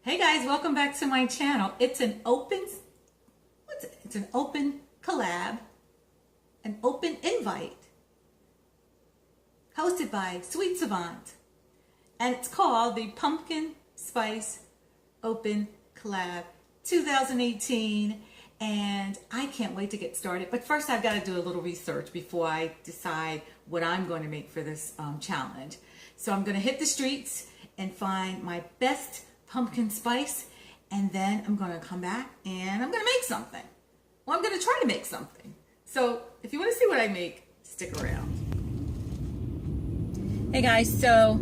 Hey guys, welcome back to my channel. It's an open, It's an open collab, an open invite, hosted by Sweet Savant, and it's called the Pumpkin Spice Open Collab 2018, and I can't wait to get started. But first I've got to do a little research before I decide what I'm going to make for this challenge. So I'm going to hit the streets and find my best pumpkin spice, and then I'm going to come back and I'm going to make something. Well, I'm going to try to make something. So if you want to see what I make, stick around. Hey guys, so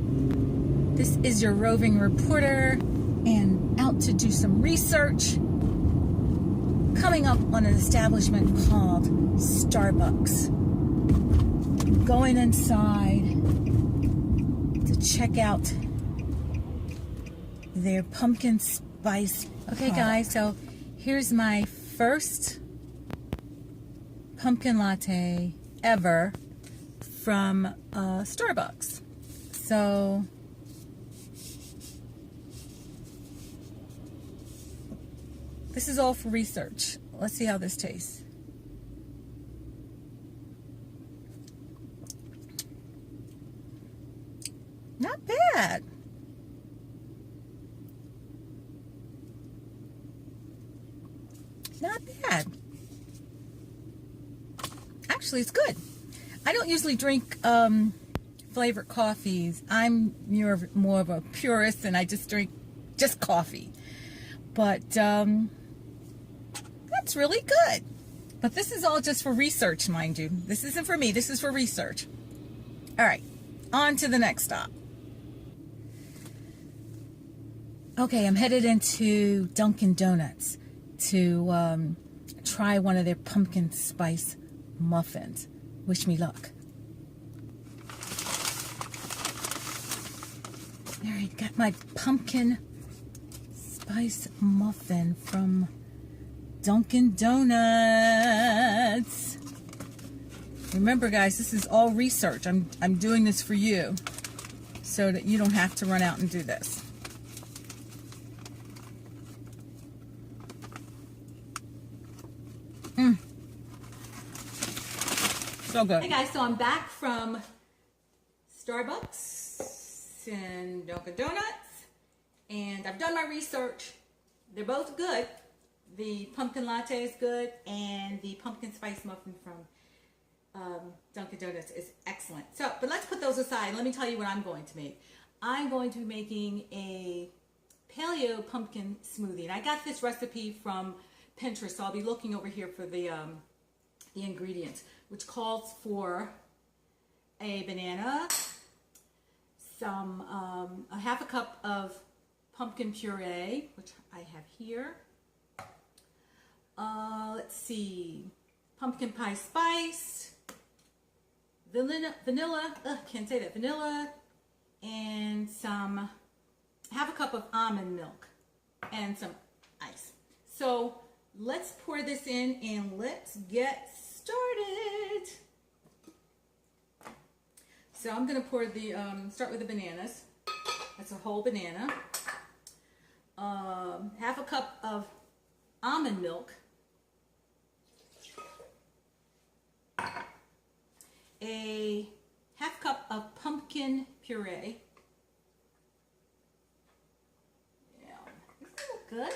this is your roving reporter and out to do some research. Coming up on an establishment called Starbucks. Going inside to check out their pumpkin spice. Okay guys, so here's my first pumpkin latte ever from Starbucks. So this is all for research. Let's see how this tastes. Not bad. Not bad. Actually, it's good. I don't usually drink flavored coffees. I'm more of a purist, and I just drink just coffee. But that's really good. But this is all just for research, mind you. This isn't for me. This is for research. All right, on to the next stop. Okay, I'm headed into Dunkin' Donuts to try one of their pumpkin spice muffins. Wish me luck. All right, got my pumpkin spice muffin from Dunkin' Donuts. Remember guys, this is all research. I'm doing this for you so that you don't have to run out and do this. So good. Hey guys, so I'm back from Starbucks and Dunkin' Donuts, and I've done my research. They're both good. The pumpkin latte is good, and the pumpkin spice muffin from Dunkin' Donuts is excellent. So, but let's put those aside. Let me tell you what I'm going to make. I'm going to be making a paleo pumpkin smoothie, and I got this recipe from Pinterest, so I'll be looking over here for the ingredients, which calls for a banana, a half a cup of pumpkin puree, which I have here. Let's see, pumpkin pie spice, vanilla, can't say that, vanilla, and half a cup of almond milk, and some ice. So let's pour this in and let's get started. So I'm going to pour start with the bananas. That's a whole banana. Half a cup of almond milk. A half cup of pumpkin puree. Yeah, doesn't that look good?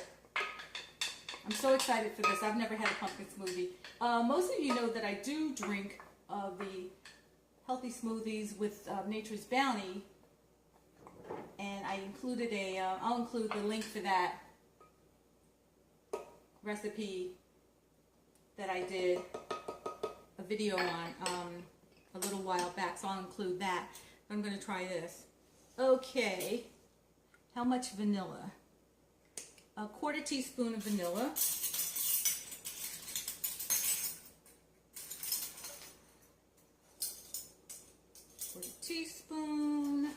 I'm so excited for this. I've never had a pumpkin smoothie. Most of you know that I do drink the healthy smoothies with Nature's Bounty, and I included I'll include the link for that recipe that I did a video on a little while back, so I'll include that. I'm going to try this. Okay, how much vanilla? A quarter teaspoon of vanilla. Quarter teaspoon.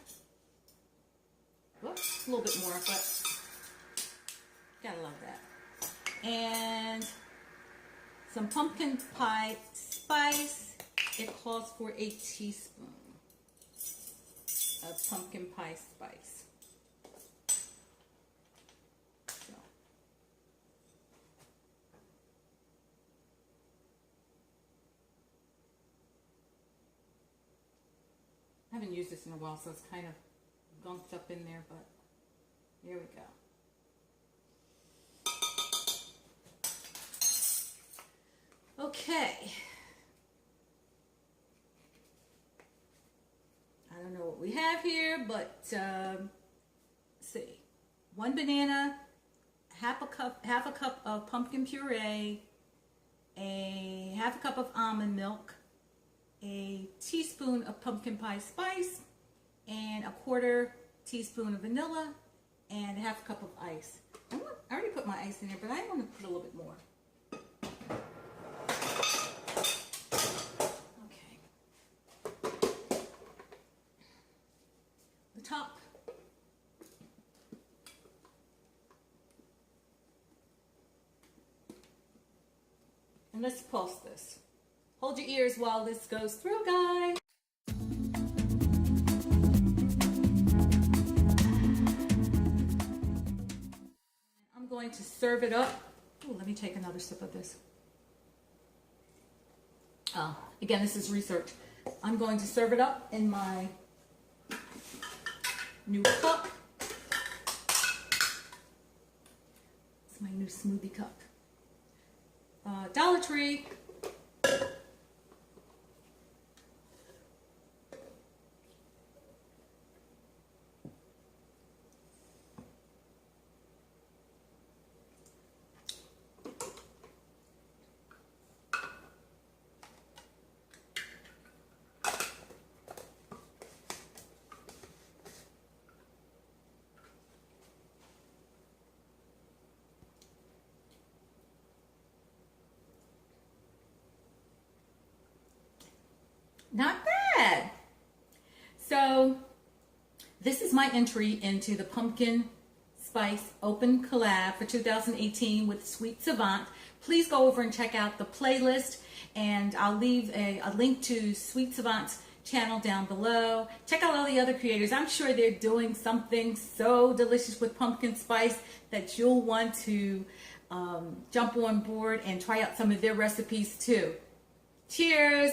Whoops, a little bit more, but gotta love that. And some pumpkin pie spice. It calls for a teaspoon of pumpkin pie spice. haven't used this in a while, so it's kind of gunked up in there, but here we go. Okay. I don't know what we have here, but let's see. 1 banana, half a cup of pumpkin puree, half a cup of almond milk, a teaspoon of pumpkin pie spice, and a 1/4 teaspoon of vanilla, and a half a cup of ice. I already put my ice in there, but I want to put a little bit more. Okay. The top. And let's pulse this. Hold your ears while this goes through, guys. I'm going to serve it up. Oh, let me take another sip of this. Again, this is research. I'm going to serve it up in my new cup. It's my new smoothie cup. Dollar Tree. Not bad. So this is my entry into the pumpkin spice open collab for 2018 with Sweet Savant. Please go over and check out the playlist, and I'll leave a link to Sweet Savant's channel down below. Check out all the other creators. I'm sure they're doing something so delicious with pumpkin spice that you'll want to jump on board and try out some of their recipes too. Cheers!